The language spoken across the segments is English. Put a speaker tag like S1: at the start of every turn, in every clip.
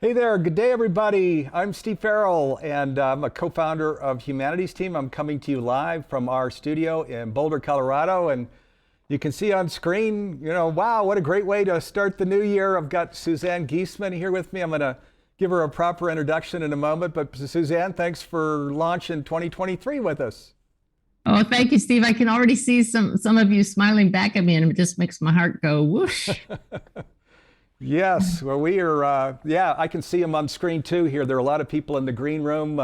S1: Hey there, good day everybody. I'm Steve Farrell and I'm a co-founder of Humanities Team. I'm coming to you live from our studio in Boulder, Colorado, and you can see on screen, wow, what a great way to start the new year. I've got Suzanne Giesemann here with me. I'm going to give her a proper introduction in a moment, but Suzanne, thanks for launching 2023 with us.
S2: Oh, thank you, Steve. I can already see some of you smiling back at me, and it just makes my heart go whoosh.
S1: Yes, well, we are, I can see them on screen too here. There are a lot of people in the green room.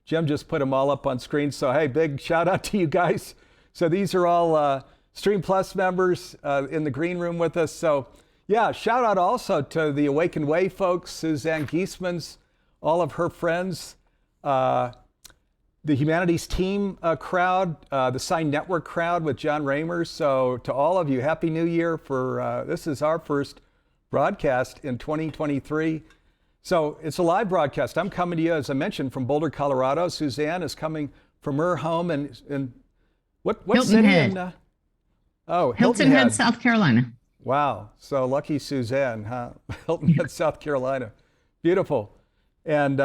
S1: Jim just put them all up on screen. So, hey, big shout out to you guys. So these are all Stream Plus members in the green room with us. So, yeah, shout out also to the Awakened Way folks, Suzanne Giesemann's, all of her friends, the Humanities Team crowd, the Sign Network crowd with John Ramers. So to all of you, Happy New Year for, this is our first broadcast in 2023. So it's a live broadcast. I'm coming to you, as I mentioned, from Boulder, Colorado. Suzanne is coming from her home in what
S2: Hilton
S1: city?
S2: Head.
S1: Hilton
S2: Head, South Carolina.
S1: Wow. So lucky Suzanne, huh? Hilton Head, South Carolina. Beautiful. And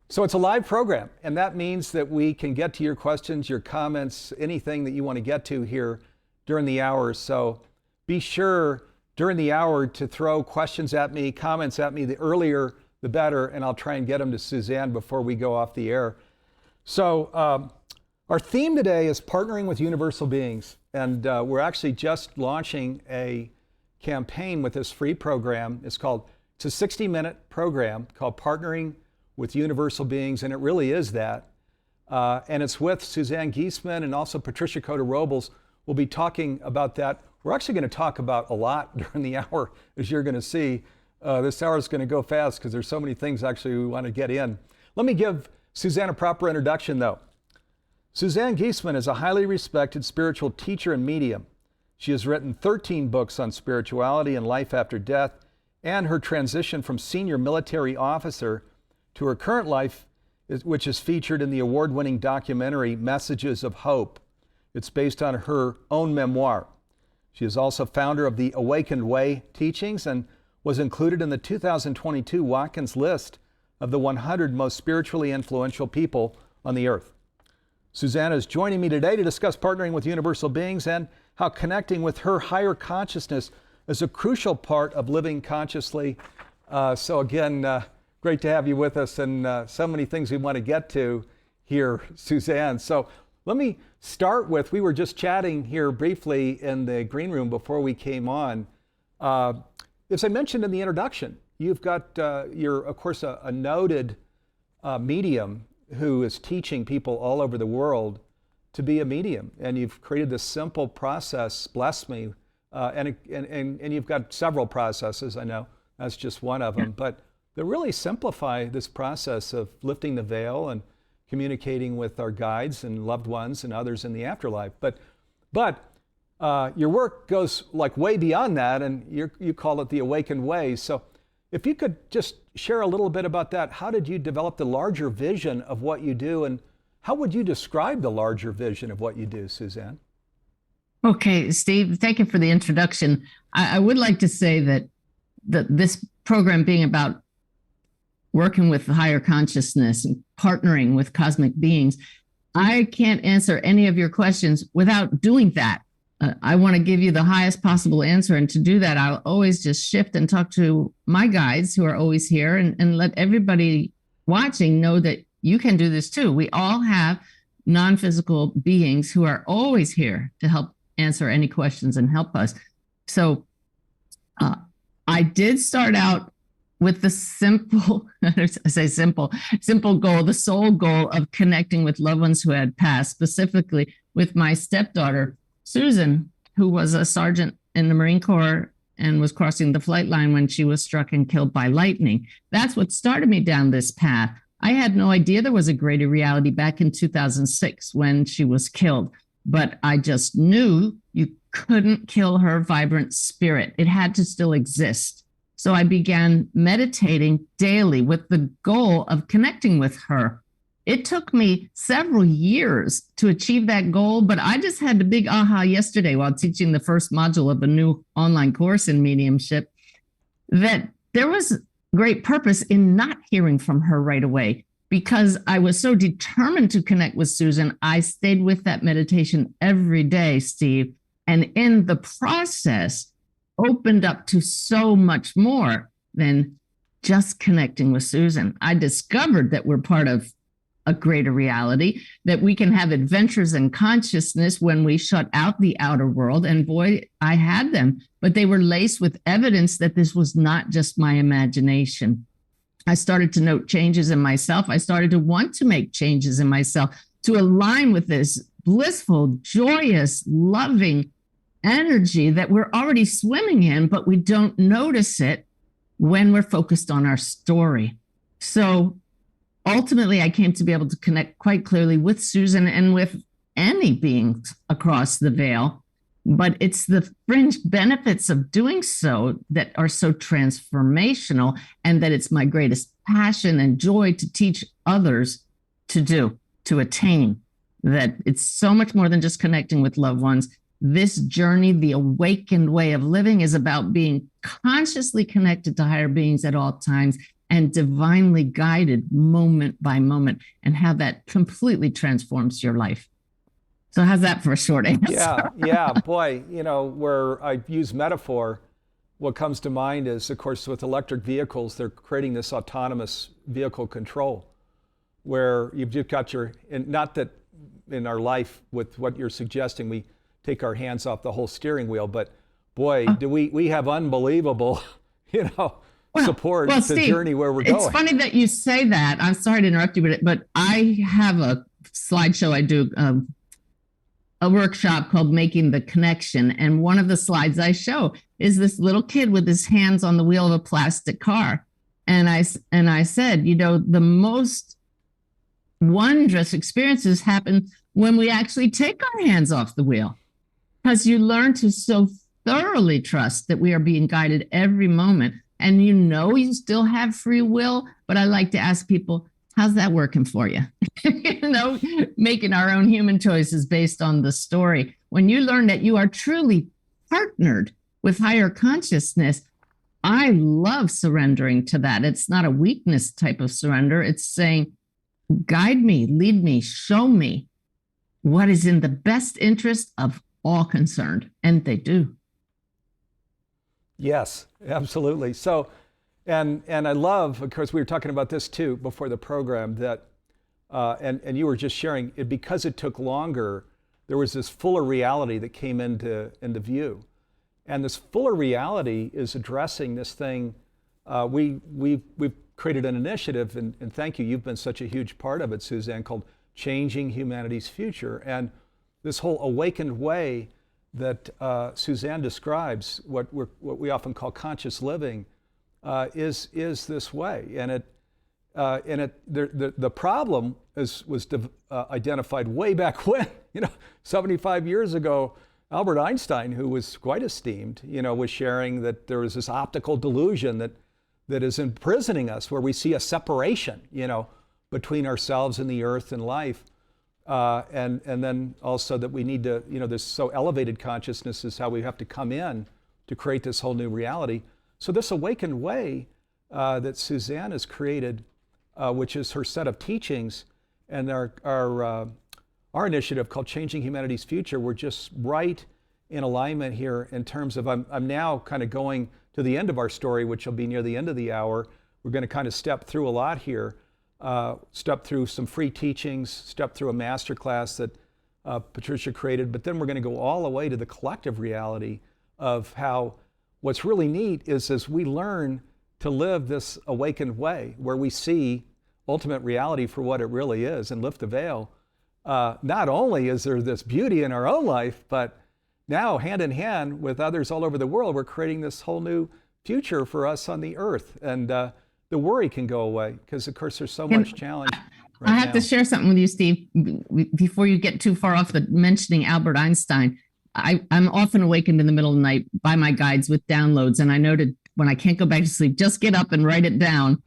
S1: so it's a live program, and that means that we can get to your questions, your comments, anything that you want to get to here during the hour. So be sure during the hour to throw questions at me, comments at me. The earlier, the better, and I'll try and get them to Suzanne before we go off the air. So our theme today is partnering with universal beings, and we're actually just launching a campaign with this free program. It's a 60-minute program called Partnering with Universal Beings, and it really is that. And it's with Suzanne Giesemann and also Patricia Cota-Robles. We'll be talking about that. We're actually going to talk about a lot during the hour, as you're going to see. This hour is going to go fast because there's so many things actually we want to get in. Let me give Suzanne a proper introduction, though. Suzanne Giesemann is a highly respected spiritual teacher and medium. She has written 13 books on spirituality and life after death, and her transition from senior military officer to her current life, which is featured in the award-winning documentary Messages of Hope. It's based on her own memoir. She is also founder of the Awakened Way teachings and was included in the 2022 Watkins list of the 100 most spiritually influential people on the earth. Suzanne is joining me today to discuss partnering with universal beings and how connecting with her higher consciousness is a crucial part of living consciously. So again, great to have you with us, and so many things we want to get to here, Suzanne. So let me start with, we were just chatting here briefly in the green room before we came on. As I mentioned in the introduction, you've got, you're of course a noted medium who is teaching people all over the world to be a medium. And you've created this simple process, bless me, and you've got several processes, I know, that's just one of them, but that really simplify this process of lifting the veil and communicating with our guides and loved ones and others in the afterlife. But your work goes like way beyond that, and you call it the Awakened Way. So if you could just share a little bit about that. How did you develop the larger vision of what you do, and how would you describe the larger vision of what you do, Suzanne?
S2: Okay, Steve, thank you for the introduction. I would like to say that this program being about working with the higher consciousness and partnering with cosmic beings, I can't answer any of your questions without doing that. I want to give you the highest possible answer. And to do that, I'll always just shift and talk to my guides who are always here and let everybody watching know that you can do this too. We all have non-physical beings who are always here to help answer any questions and help us. So I did start out with the simple, I say simple goal, the sole goal of connecting with loved ones who had passed, specifically with my stepdaughter, Susan, who was a sergeant in the Marine Corps and was crossing the flight line when she was struck and killed by lightning. That's what started me down this path. I had no idea there was a greater reality back in 2006 when she was killed, but I just knew you couldn't kill her vibrant spirit. It had to still exist. So I began meditating daily with the goal of connecting with her. It took me several years to achieve that goal, but I just had the big aha yesterday while teaching the first module of a new online course in mediumship that there was great purpose in not hearing from her right away. Because I was so determined to connect with Susan, I stayed with that meditation every day, Steve. And in the process, opened up to so much more than just connecting with Susan. I discovered that we're part of a greater reality, that we can have adventures in consciousness when we shut out the outer world. And boy, I had them, but they were laced with evidence that this was not just my imagination. I started to note changes in myself. I started to want to make changes in myself to align with this blissful, joyous, loving energy that we're already swimming in, but we don't notice it when we're focused on our story. So ultimately, I came to be able to connect quite clearly with Susan and with any beings across the veil. But it's the fringe benefits of doing so that are so transformational, and that it's my greatest passion and joy to teach others to do, to attain. That it's so much more than just connecting with loved ones. This journey, the awakened way of living, is about being consciously connected to higher beings at all times and divinely guided moment by moment, and how that completely transforms your life. So how's that for a short answer?
S1: Yeah, boy, where I use metaphor, what comes to mind is, of course, with electric vehicles, they're creating this autonomous vehicle control, where you've just got and not that in our life with what you're suggesting, we take our hands off the whole steering wheel, but boy, do we have unbelievable, support
S2: well,
S1: the
S2: Steve,
S1: journey where we're going.
S2: It's funny that you say that. I'm sorry to interrupt you, but I have a slideshow I do, a workshop called Making the Connection. And one of the slides I show is this little kid with his hands on the wheel of a plastic car. And I said, the most wondrous experiences happen when we actually take our hands off the wheel, because you learn to so thoroughly trust that we are being guided every moment. And you still have free will, but I like to ask people, how's that working for you? Making our own human choices based on the story. When you learn that you are truly partnered with higher consciousness, I love surrendering to that. It's not a weakness type of surrender. It's saying, guide me, lead me, show me what is in the best interest of all concerned. And they do.
S1: Yes, absolutely. So, and I love, of course, we were talking about this too before the program, that, and you were just sharing it, because it took longer, there was this fuller reality that came into view. And this fuller reality is addressing this thing. We've created an initiative, and thank you, you've been such a huge part of it, Suzanne, called Changing Humanity's Future. And this whole awakened way that Suzanne describes, what we often call conscious living, is this way. And the problem was identified way back when, 75 years ago. Albert Einstein, who was quite esteemed, was sharing that there was this optical delusion that is imprisoning us, where we see a separation, between ourselves and the earth and life. And then also that we need to, this so elevated consciousness is how we have to come in to create this whole new reality. So this awakened way that Suzanne has created, which is her set of teachings, and our initiative called Changing Humanity's Future, we're just right in alignment here in terms of, I'm now kind of going to the end of our story, which will be near the end of the hour. We're going to kind of step through a lot here. Step through some free teachings, step through a masterclass that Patricia created, but then we're going to go all the way to the collective reality of how what's really neat is as we learn to live this awakened way, where we see ultimate reality for what it really is and lift the veil. Not only is there this beauty in our own life, but now hand in hand with others all over the world, we're creating this whole new future for us on the earth. And the worry can go away, because of course there's so much challenge.
S2: I have to share something with you, Steve, before you get too far off the mentioning Albert Einstein. I'm often awakened in the middle of the night by my guides with downloads. And I noted when I can't go back to sleep, just get up and write it down,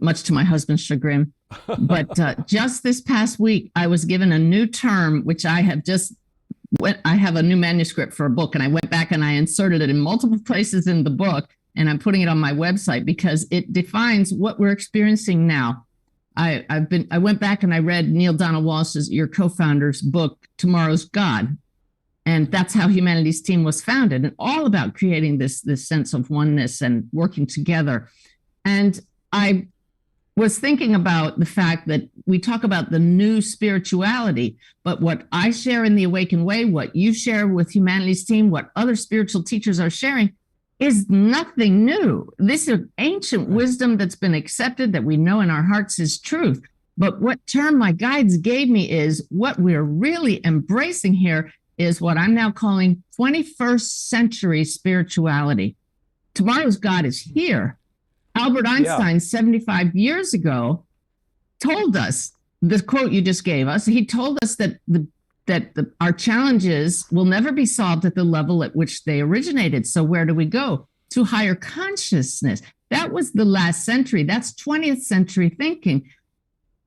S2: much to my husband's chagrin. But just this past week, I was given a new term, which I have I have a new manuscript for a book, and I went back and I inserted it in multiple places in the book. and I'm putting it on my website because it defines what we're experiencing now. I went back and I read Neil Donald Walsh's, your co-founder's book, Tomorrow's God. And that's how Humanities Team was founded, and all about creating this sense of oneness and working together. And I was thinking about the fact that we talk about the new spirituality, but what I share in the Awakened Way, what you share with Humanities Team, what other spiritual teachers are sharing is nothing new. This is ancient wisdom that's been accepted, that we know in our hearts is truth. But what term my guides gave me is what we're really embracing here is what I'm now calling 21st century spirituality. Tomorrow's God is here. Albert Einstein, 75 years ago, told us, the quote you just gave us, he told us that our challenges will never be solved at the level at which they originated. So where do we go? To higher consciousness. That was the last century. That's 20th century thinking.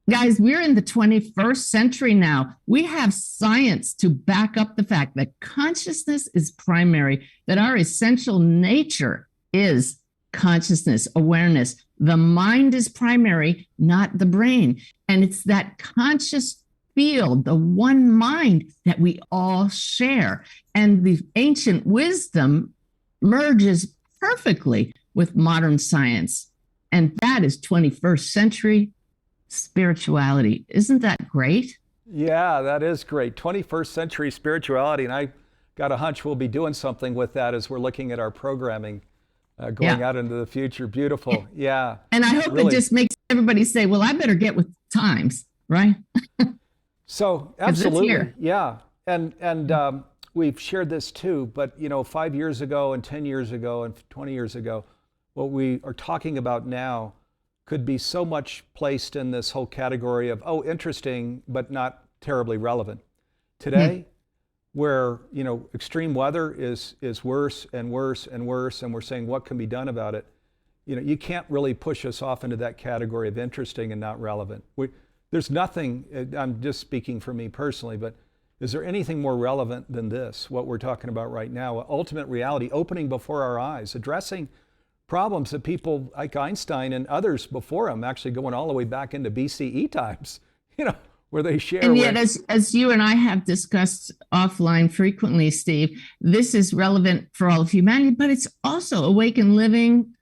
S2: Guys, we're in the 21st century now. We have science to back up the fact that consciousness is primary, that our essential nature is consciousness, awareness. The mind is primary, not the brain. And it's that conscious field, the one mind that we all share. And the ancient wisdom merges perfectly with modern science. And that is 21st century spirituality. Isn't that great?
S1: Yeah, that is great. 21st century spirituality. And I got a hunch we'll be doing something with that as we're looking at our programming going out into the future. Beautiful. Yeah.
S2: And I hope it just makes everybody say, well, I better get with times, right?
S1: So absolutely. Yeah. And we've shared this too, but 5 years ago and 10 years ago and 20 years ago, what we are talking about now could be so much placed in this whole category of, oh, interesting, but not terribly relevant. Today, where extreme weather is worse and worse and worse, and we're saying what can be done about it, you can't really push us off into that category of interesting and not relevant. There's nothing, I'm just speaking for me personally, but is there anything more relevant than this, what we're talking about right now? Ultimate reality opening before our eyes, addressing problems that people like Einstein and others before him, actually going all the way back into BCE times, where they share.
S2: And yet, as you and I have discussed offline frequently, Steve, this is relevant for all of humanity, but it's also Awakened Living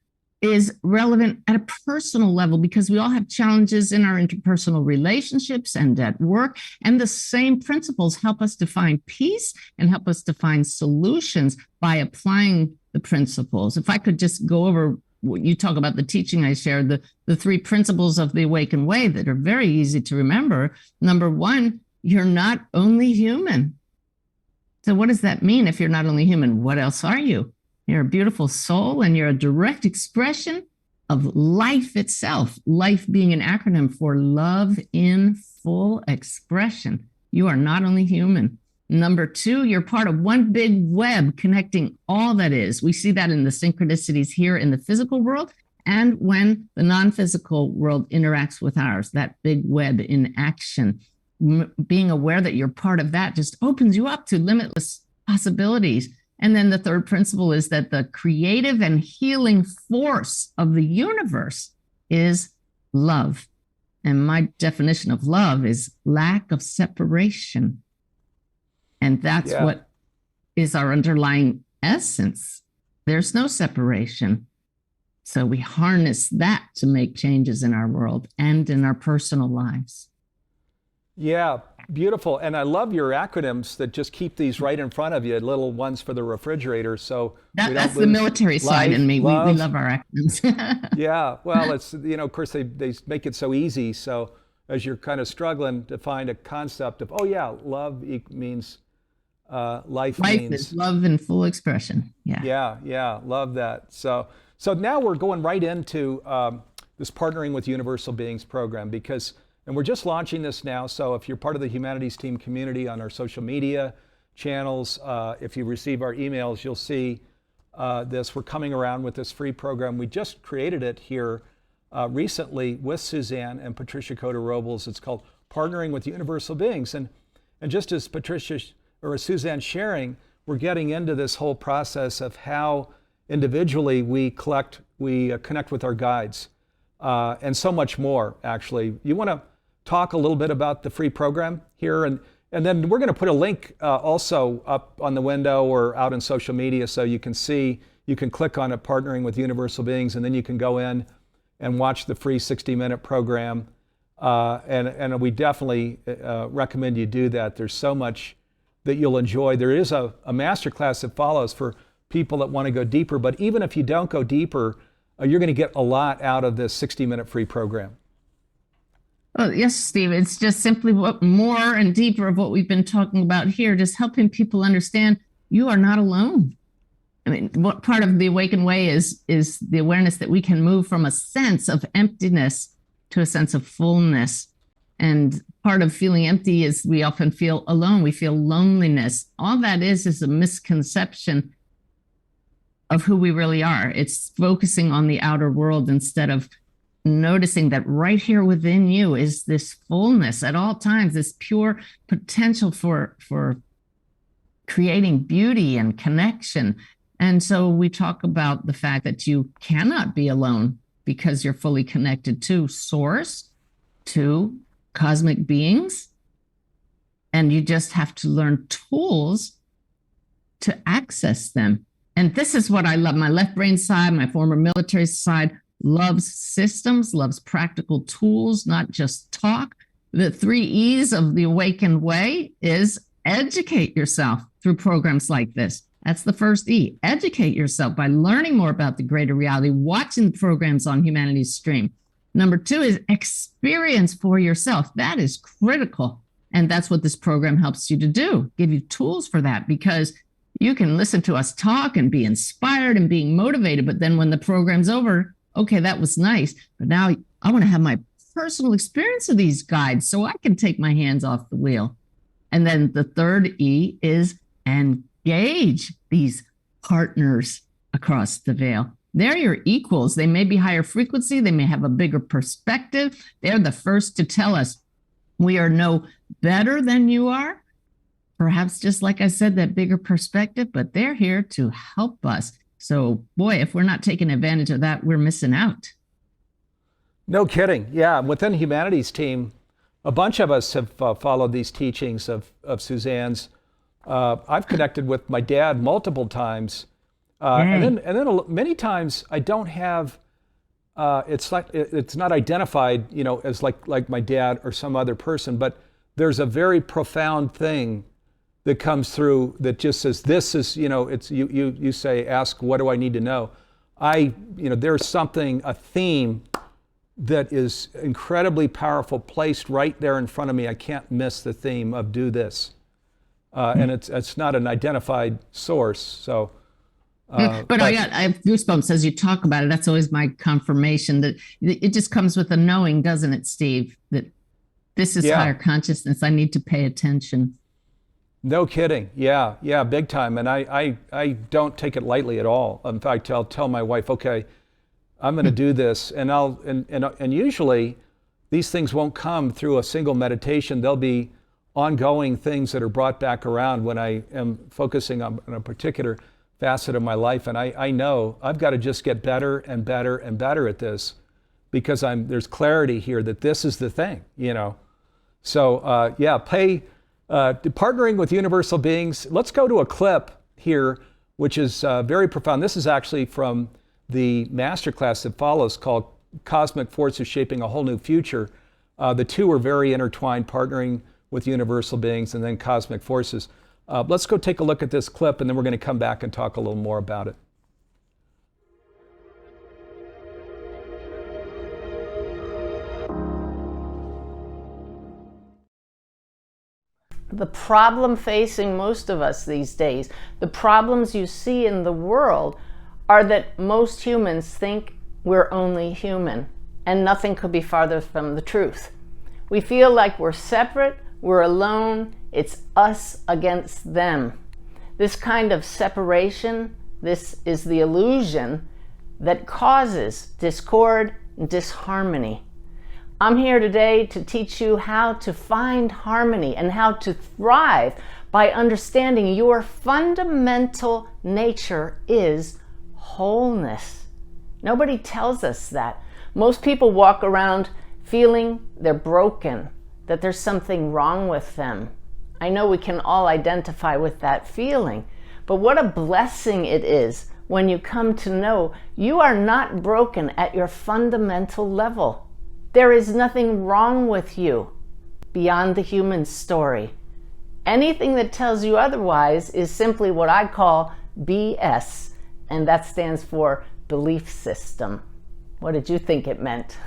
S2: is relevant at a personal level because we all have challenges in our interpersonal relationships and at work. And the same principles help us to find peace and help us to find solutions by applying the principles. If I could just go over what you talk about, the teaching I shared, the 3 principles of the Awakened Way that are very easy to remember. Number 1, you're not only human. So what does that mean if you're not only human? What else are you? You're a beautiful soul and you're a direct expression of life itself. Life being an acronym for love in full expression. You are not only human. Number 2, you're part of one big web connecting all that is. We see that in the synchronicities here in the physical world and when the non-physical world interacts with ours, that big web in action. Being aware that you're part of that just opens you up to limitless possibilities. And then the 3rd principle is that the creative and healing force of the universe is love. And my definition of love is lack of separation. And that's what is our underlying essence. There's no separation. So we harness that to make changes in our world and in our personal lives.
S1: Yeah, beautiful. And I love your acronyms that just keep these right in front of you, little ones for the refrigerator. So
S2: that's the military side in me. We love our acronyms.
S1: Yeah, well, it's, of course, they make it so easy. So as you're kind of struggling to find a concept of, love means life means
S2: is love in full expression.
S1: Yeah, love that. So now we're going right into this Partnering with Universal Beings program and we're just launching this now. So if you're part of the Humanities Team community on our social media channels, if you receive our emails, you'll see this. We're coming around with this free program. We just created it here recently with Suzanne and Patricia Coder-Robles. It's called Partnering with Universal Beings. And just as Patricia or Suzanne sharing, we're getting into this whole process of how individually, we connect with our guides, and so much more, actually. You want to talk a little bit about the free program here? And then we're going to put a link also up on the window or out in social media so you can see, you can click on it, Partnering with Universal Beings, and then you can go in and watch the free 60-minute program. And we definitely recommend you do that. There's so much that you'll enjoy. There is a masterclass that follows for people that want to go deeper, but even if you don't go deeper, you're going to get a lot out of this 60-minute free program.
S2: Oh, yes, Steve. It's just simply what more and deeper of what we've been talking about here, just helping people understand you are not alone. I mean, what part of the Awakened Way is the awareness that we can move from a sense of emptiness to a sense of fullness. And part of feeling empty is we often feel alone. We feel loneliness. All that is a misconception of who we really are. It's focusing on the outer world instead of noticing that right here within you is this fullness at all times, this pure potential for creating beauty and connection. And so we talk about the fact that you cannot be alone because you're fully connected to Source, to cosmic beings, and you just have to learn tools to access them. And this is what I love. My left brain side, my former military side, loves systems, loves practical tools, not just talk. The 3 E's of the Awakened Way is educate yourself through programs like this. That's the first E. Educate yourself by learning more about the greater reality, watching the programs on Humanity's Stream. Number 2 is experience for yourself. That is critical. And that's what this program helps you to do, give you tools for that, because you can listen to us talk and be inspired and being motivated. But then when the program's over, okay, that was nice, but now I want to have my personal experience of these guides so I can take my hands off the wheel. And then the 3rd E is engage these partners across the veil. They're your equals. They may be higher frequency. They may have a bigger perspective. They're the first to tell us we are no better than you are. Perhaps just like I said, that bigger perspective, but they're here to help us. So, boy, if we're not taking advantage of that, we're missing out.
S1: No kidding. Yeah, within Humanity's team, a bunch of us have followed these teachings of Suzanne's. I've connected with my dad multiple times, and then many times I don't have. It's not identified, as like my dad or some other person, but there's a very profound thing that comes through that just says, this is, it's you say, ask, what do I need to know? There's something, a theme that is incredibly powerful placed right there in front of me. I can't miss the theme of do this. And it's not an identified source. So,
S2: but I have goosebumps as you talk about it. That's always my confirmation that it just comes with a knowing, doesn't it, Steve? That this is higher consciousness. I need to pay attention.
S1: No kidding. Yeah, big time. And I don't take it lightly at all. In fact, I'll tell my wife, okay, I'm going to do this, and usually these things won't come through a single meditation. They'll be ongoing things that are brought back around when I am focusing on a particular facet of my life. And I know I've got to just get better and better and better at this, because there's clarity here that this is the thing, So partnering with universal beings. Let's go to a clip here, which is very profound. This is actually from the masterclass that follows, called Cosmic Forces Shaping a Whole New Future. The two are very intertwined, partnering with universal beings and then cosmic forces. Let's go take a look at this clip, and then we're going to come back and talk a little more about it.
S3: The problem facing most of us these days, the problems you see in the world, are that most humans think we're only human, and nothing could be farther from the truth. We feel like we're separate, we're alone, it's us against them. This kind of separation, this is the illusion that causes discord and disharmony. I'm here today to teach you how to find harmony and how to thrive by understanding your fundamental nature is wholeness. Nobody tells us that. Most people walk around feeling they're broken, that there's something wrong with them. I know we can all identify with that feeling, but what a blessing it is when you come to know you are not broken at your fundamental level. There is nothing wrong with you beyond the human story. Anything that tells you otherwise is simply what I call BS, and that stands for belief system. What did you think it meant?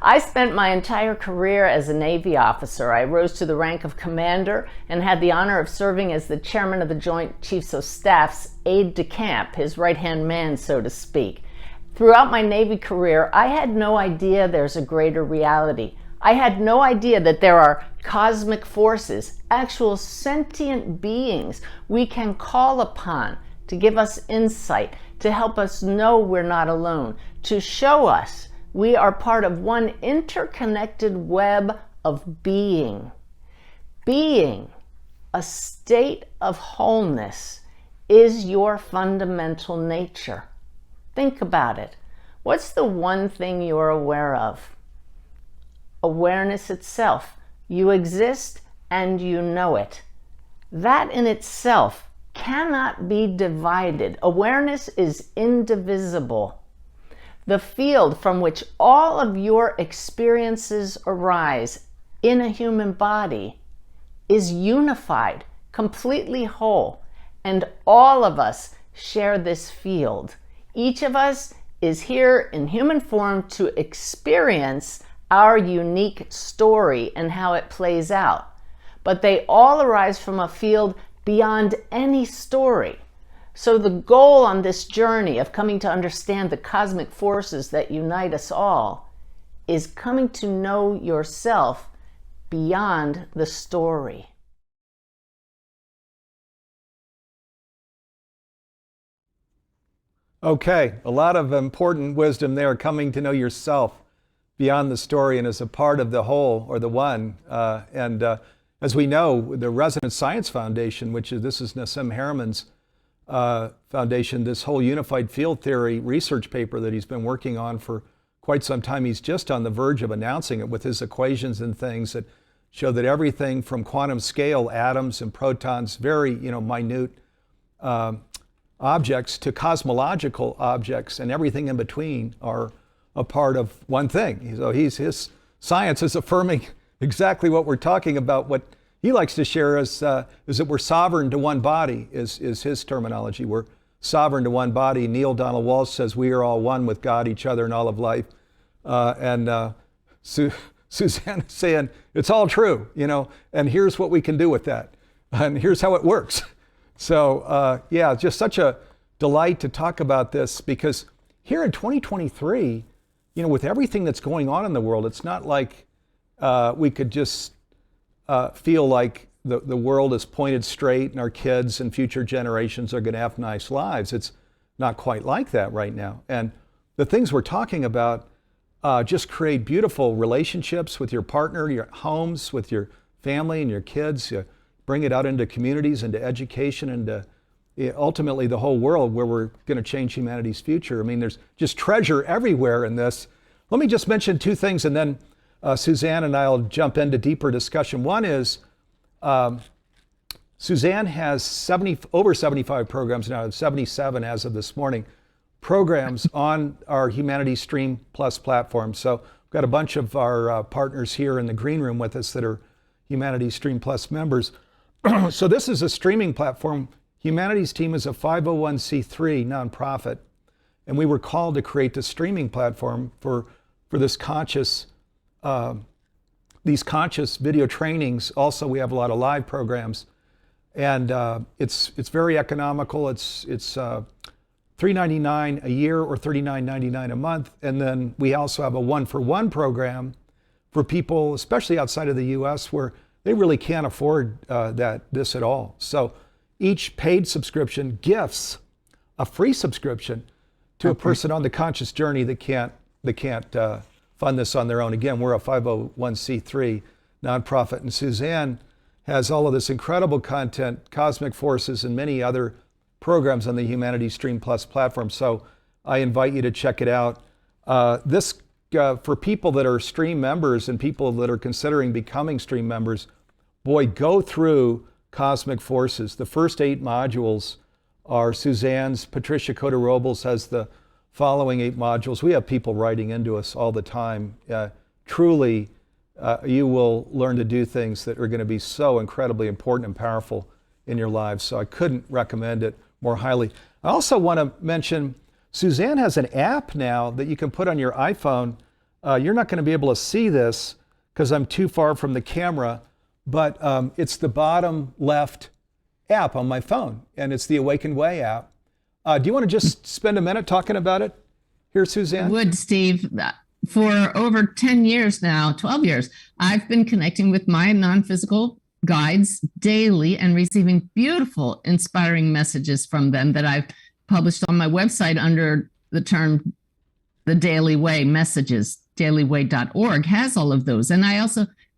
S3: I spent my entire career as a Navy officer. I rose to the rank of commander and had the honor of serving as the chairman of the Joint Chiefs of Staff's aide-de-camp, his right-hand man, so to speak. Throughout my Navy career, I had no idea there's a greater reality. I had no idea that there are cosmic forces, actual sentient beings we can call upon to give us insight, to help us know we're not alone, to show us we are part of one interconnected web of being. Being, a state of wholeness, is your fundamental nature. Think about it. What's the one thing you're aware of? Awareness itself. You exist and you know it. That in itself cannot be divided. Awareness is indivisible. The field from which all of your experiences arise in a human body is unified, completely whole, and all of us share this field. Each of us is here in human form to experience our unique story and how it plays out. But they all arise from a field beyond any story. So the goal on this journey of coming to understand the cosmic forces that unite us all is coming to know yourself beyond the story.
S1: Okay, a lot of important wisdom there, coming to know yourself beyond the story and as a part of the whole or the one. As we know, the Resonance Science Foundation, this is Nassim Haramehn's foundation, this whole unified field theory research paper that he's been working on for quite some time. He's just on the verge of announcing it with his equations and things that show that everything from quantum scale atoms and protons, very minute objects, to cosmological objects and everything in between are a part of one thing. So his science is affirming exactly what we're talking about. What he likes to share is that we're sovereign to one body, is his terminology. We're sovereign to one body. Neil Donald Walsh says we are all one with God, each other, and all of life. Suzanne is saying it's all true, and here's what we can do with that. And here's how it works. So just such a delight to talk about this, because here in 2023, with everything that's going on in the world, it's not like we could just feel like the world is pointed straight and our kids and future generations are going to have nice lives. It's not quite like that right now. And the things we're talking about just create beautiful relationships with your partner, your homes, with your family and your kids. You bring it out into communities, into education, and ultimately the whole world, where we're going to change humanity's future. I mean, there's just treasure everywhere in this. Let me just mention two things, and then Suzanne and I will jump into deeper discussion. One is Suzanne has over 75 programs now, 77 as of this morning, programs on our Humanity Stream Plus platform. So we've got a bunch of our partners here in the green room with us that are Humanity Stream Plus members. So this is a streaming platform. Humanities Team is a 501c3 nonprofit, and we were called to create the streaming platform for this these conscious video trainings. Also, we have a lot of live programs, and it's very economical. It's $3.99 a year or $39.99 a month, and then we also have a one-for-one program for people, especially outside of the U.S., where they really can't afford this at all. So each paid subscription gifts a free subscription to a person on the conscious journey that can't fund this on their own. Again, we're a 501c3 nonprofit, and Suzanne has all of this incredible content, cosmic forces, and many other programs on the Humanities Stream Plus platform. So I invite you to check it out. This for people that are Stream members and people that are considering becoming Stream members, boy, go through Cosmic Forces. The first 8 modules are Suzanne's. Patricia Cota-Robles has the following 8 modules. We have people writing into us all the time. Truly, you will learn to do things that are going to be so incredibly important and powerful in your lives. So I couldn't recommend it more highly. I also want to mention Suzanne has an app now that you can put on your iPhone. You're not going to be able to see this because I'm too far from the camera, but it's the bottom left app on my phone, and it's the Awakened Way app. Do you want to just spend a minute talking about it here, Suzanne?
S2: I would, Steve. For over 10 years now, 12 years, I've been connecting with my non-physical guides daily and receiving beautiful, inspiring messages from them that I've published on my website under the term The Daily Way Messages. dailyway.org has all of those. And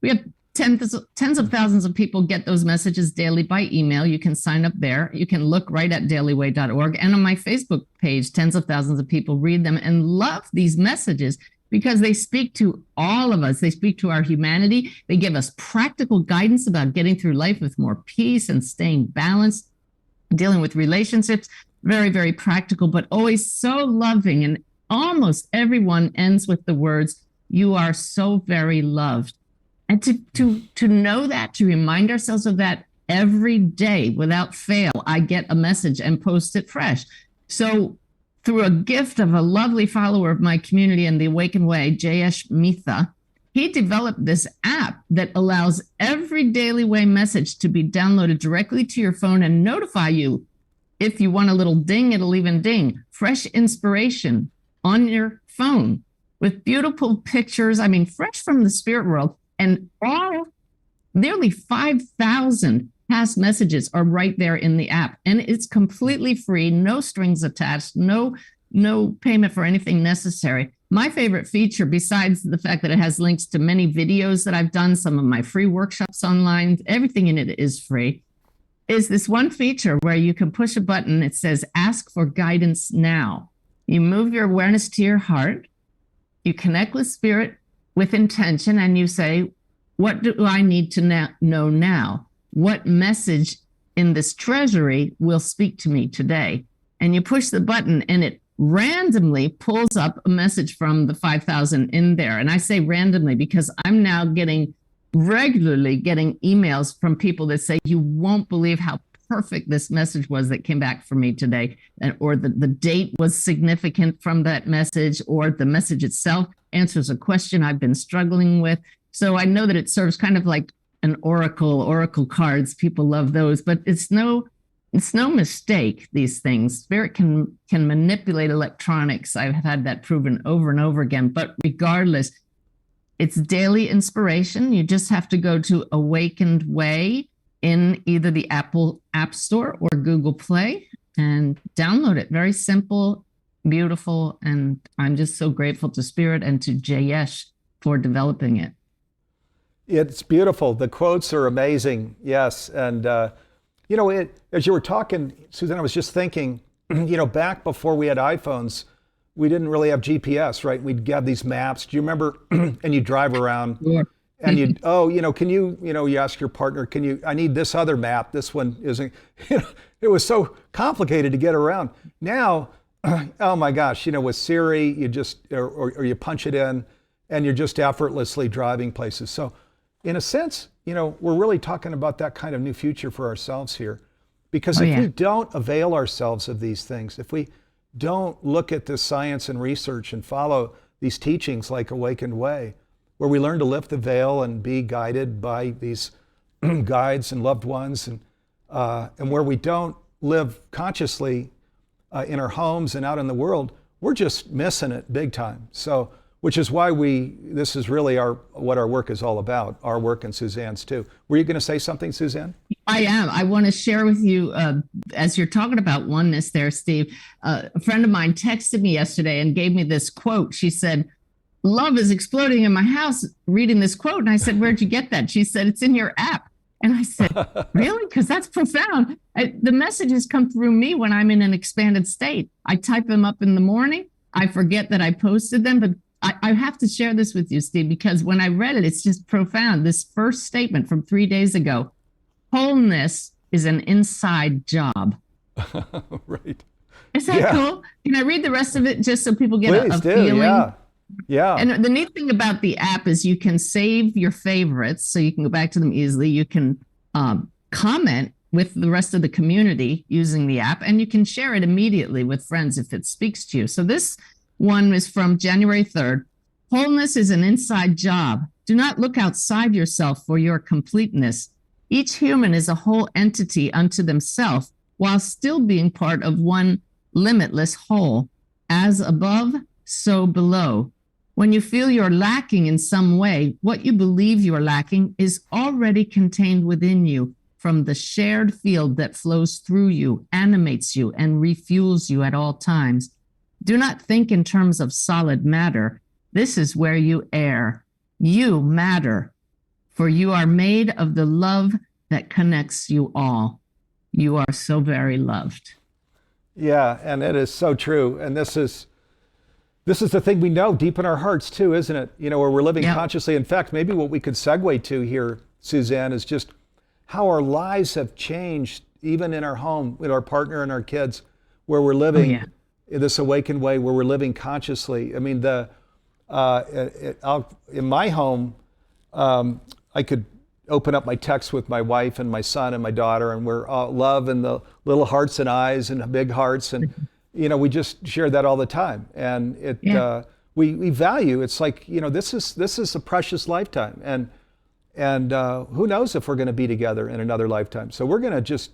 S2: we have tens of thousands of people get those messages daily by email. You can sign up there. You can look right at dailyway.org. And on my Facebook page, tens of thousands of people read them and love these messages because they speak to all of us. They speak to our humanity. They give us practical guidance about getting through life with more peace and staying balanced, dealing with relationships. Very, very practical, but always so loving. And almost everyone ends with the words, "You are so very loved." And to know that, to remind ourselves of that every day without fail, I get a message and post it fresh. So through a gift of a lovely follower of my community in the Awakened Way, Jayesh Mitha, he developed this app that allows every Daily Way message to be downloaded directly to your phone and notify you. If you want a little ding, it'll even ding. Fresh inspiration on your phone with beautiful pictures. I mean, fresh from the spirit world. And nearly 5,000 past messages are right there in the app. And it's completely free, no strings attached, no payment for anything necessary. My favorite feature, besides the fact that it has links to many videos that I've done, some of my free workshops online, everything in it is free, is this one feature where you can push a button. It says, "Ask for guidance now." You move your awareness to your heart. You connect with spirit with intention, and you say, "What do I need to know now? What message in this treasury will speak to me today?" And you push the button, and it randomly pulls up a message from the 5,000 in there. And I say randomly because I'm now regularly getting emails from people that say, "You won't believe how perfect this message was that came back for me today," or the date was significant from that message, or the message itself answers a question I've been struggling with. So I know that it serves kind of like an oracle cards. People love those, but it's no mistake, these things. Spirit can manipulate electronics. I've had that proven over and over again, but regardless, it's daily inspiration. You just have to go to Awakened Way in either the Apple App Store or Google Play and download it. Very simple, beautiful, and I'm just so grateful to Spirit and to Jayesh for developing it.
S1: It's beautiful. The quotes are amazing. Yes. And, as you were talking, Suzanne, I was just thinking, back before we had iPhones, we didn't really have GPS, right? We'd have these maps. Do you remember? And you drive around. Yeah. And can you ask your partner, I need this other map. This one isn't, it was so complicated to get around. Now, oh my gosh, with Siri, you just, or you punch it in and you're just effortlessly driving places. So in a sense, we're really talking about that kind of new future for ourselves here. Because if we don't avail ourselves of these things, if we don't look at this science and research and follow these teachings like Awakened Way, where we learn to lift the veil and be guided by these guides and loved ones, and where we don't live consciously in our homes and out in the world, we're just missing it big time. So, which is why this is really what our work is all about, our work and Suzanne's too. Were you going to say something, Suzanne?
S2: I am. I want to share with you, as you're talking about oneness there, Steve, a friend of mine texted me yesterday and gave me this quote. She said, "Love is exploding in my house," reading this quote. And I said, "Where'd you get that?" She said, "It's in your app." And I said, really? Because that's profound. The messages come through me when I'm in an expanded state. I type them up in the morning. I forget that I posted them, but I have to share this with you, Steve, because when I read it, it's just profound. This first statement from 3 days ago, wholeness is an inside job.
S1: Right.
S2: Is that cool? Can I read the rest of it just so people get
S1: Please
S2: a
S1: do.
S2: feeling?
S1: Yeah. Yeah.
S2: And the neat thing about the app is you can save your favorites so you can go back to them easily. You can comment with the rest of the community using the app, and you can share it immediately with friends if it speaks to you. So this one is from January 3rd. Wholeness is an inside job. Do not look outside yourself for your completeness. Each human is a whole entity unto themselves while still being part of one limitless whole. As above, so below. When you feel you're lacking in some way, what you believe you're lacking is already contained within you from the shared field that flows through you, animates you, and refuels you at all times. Do not think in terms of solid matter. This is where you err. You matter, for you are made of the love that connects you all. You are so very loved.
S1: Yeah, and it is so true. And this is the thing we know deep in our hearts too, isn't it? You know, where we're living consciously. In fact, maybe what we could segue to here, Suzanne, is just how our lives have changed, even in our home, with our partner and our kids, where we're living in this awakened way, where we're living consciously. I mean, in my home, I could open up my text with my wife and my son and my daughter, and we're all love and the little hearts and eyes and big hearts, and you know, we just share that all the time, and we value. It's like, you know, this is a precious lifetime, and who knows if we're going to be together in another lifetime. So we're going to just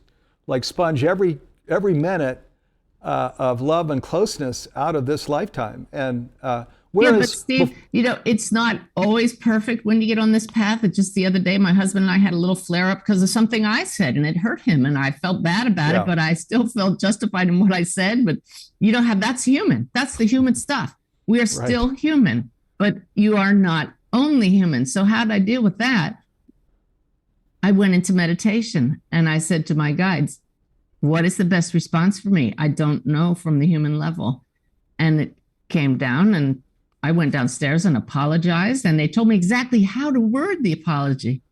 S1: like sponge every minute of love and closeness out of this lifetime. And
S2: but Steve, you know, it's not always perfect when you get on this path. It's just the other day, my husband and I had a little flare up because of something I said, and it hurt him, and I felt bad about it, but I still felt justified in what I said. But you don't have, that's human. That's the human stuff. We are still human, but you are not only human. So how did I deal with that? I went into meditation, and I said to my guides, what is the best response for me? I don't know from the human level. And it came down, and I went downstairs and apologized, and they told me exactly how to word the apology.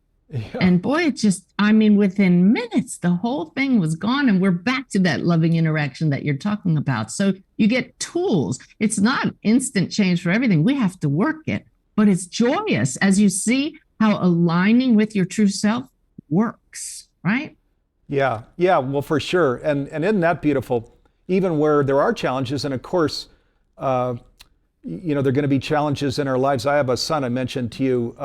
S2: And boy, it just, I mean, within minutes, the whole thing was gone, and we're back to that loving interaction that you're talking about. So you get tools. It's not instant change for everything. We have to work it, but it's joyous as you see how aligning with your true self works, right?
S1: Yeah, well, for sure. And isn't that beautiful? Even where there are challenges, and of course, you know, there are going to be challenges in our lives. I have a son, I mentioned to you,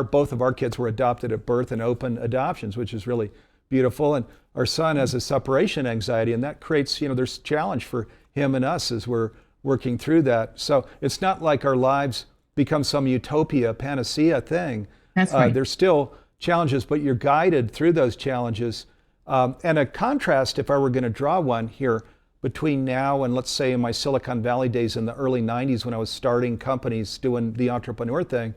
S1: both of our kids were adopted at birth in open adoptions, which is really beautiful. And our son has a separation anxiety, and that creates, you know, there's challenge for him and us as we're working through that. So it's not like our lives become some utopia, panacea thing.
S2: That's right.
S1: There's still challenges, but you're guided through those challenges. And a contrast, if I were going to draw one here, between now and let's say in my Silicon Valley days in the early 90s when I was starting companies doing the entrepreneur thing,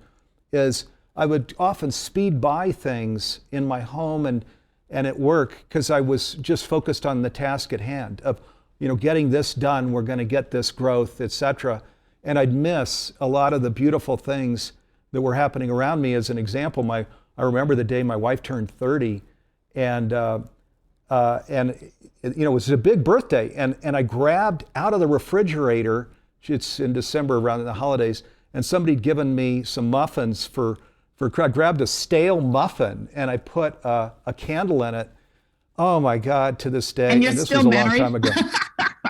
S1: is I would often speed by things in my home and at work because I was just focused on the task at hand of, you know, getting this done, we're going to get this growth, etc. And I'd miss a lot of the beautiful things that were happening around me. As an example, I remember the day my wife turned 30, and you know, it was a big birthday, and I grabbed out of the refrigerator, it's in December around the holidays, and somebody'd given me some muffins I grabbed a stale muffin and I put a candle in it. Oh my God, to this day,
S2: and this was a long
S1: time ago.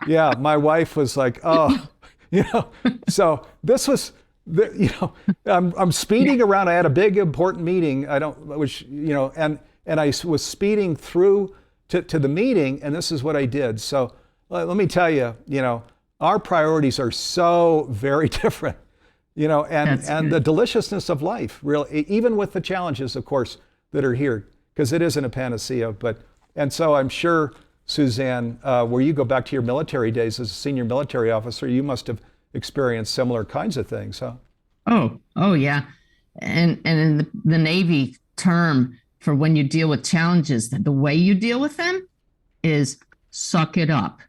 S1: Yeah, my wife was like, oh, you know, so this was, you know, I'm speeding around. I had a big important meeting. You know, and I was speeding through to the meeting, and this is what I did. So let me tell you, you know, our priorities are so very different, you know, and the deliciousness of life, really, even with the challenges, of course, that are here, because it isn't a panacea. And so I'm sure, Suzanne, where you go back to your military days as a senior military officer, you must have experienced similar kinds of things, huh?
S2: Oh yeah. And in the Navy term, for when you deal with challenges, that the way you deal with them is suck it up.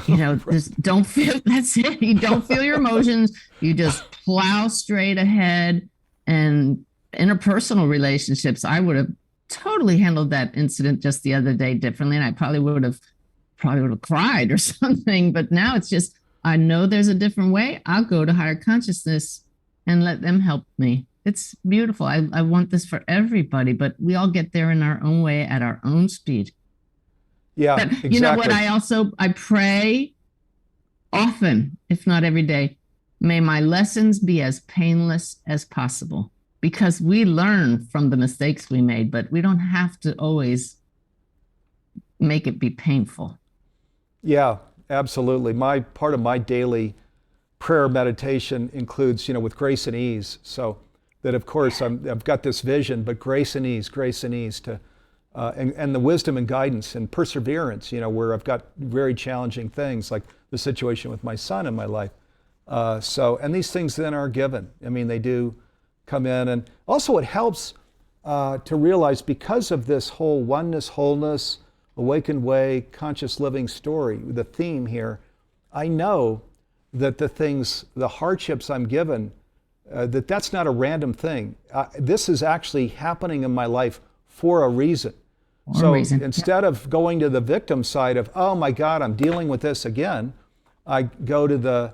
S2: You know, just don't feel, that's it. You don't feel your emotions. You just plow straight ahead. And interpersonal relationships, I would have totally handled that incident just the other day differently. And I probably would have cried or something. But now it's just, I know there's a different way. I'll go to higher consciousness and let them help me. It's beautiful. I want this for everybody, but we all get there in our own way at our own speed.
S1: Yeah,
S2: but
S1: exactly.
S2: You know what? I pray often, if not every day, may my lessons be as painless as possible, because we learn from the mistakes we made, but we don't have to always make it be painful.
S1: Yeah, absolutely. Part of my daily prayer meditation includes, with grace and ease. So that, of course, I've got this vision, but grace and ease to, and the wisdom and guidance and perseverance, where I've got very challenging things like the situation with my son in my life. And these things then are given. I mean, they do come in. And also it helps to realize, because of this whole oneness, wholeness, awakened way, conscious living story, the theme here, I know that the hardships I'm given, that's not a random thing. This is actually happening in my life for a reason. Instead of going to the victim side of, oh my God, I'm dealing with this again, I go to the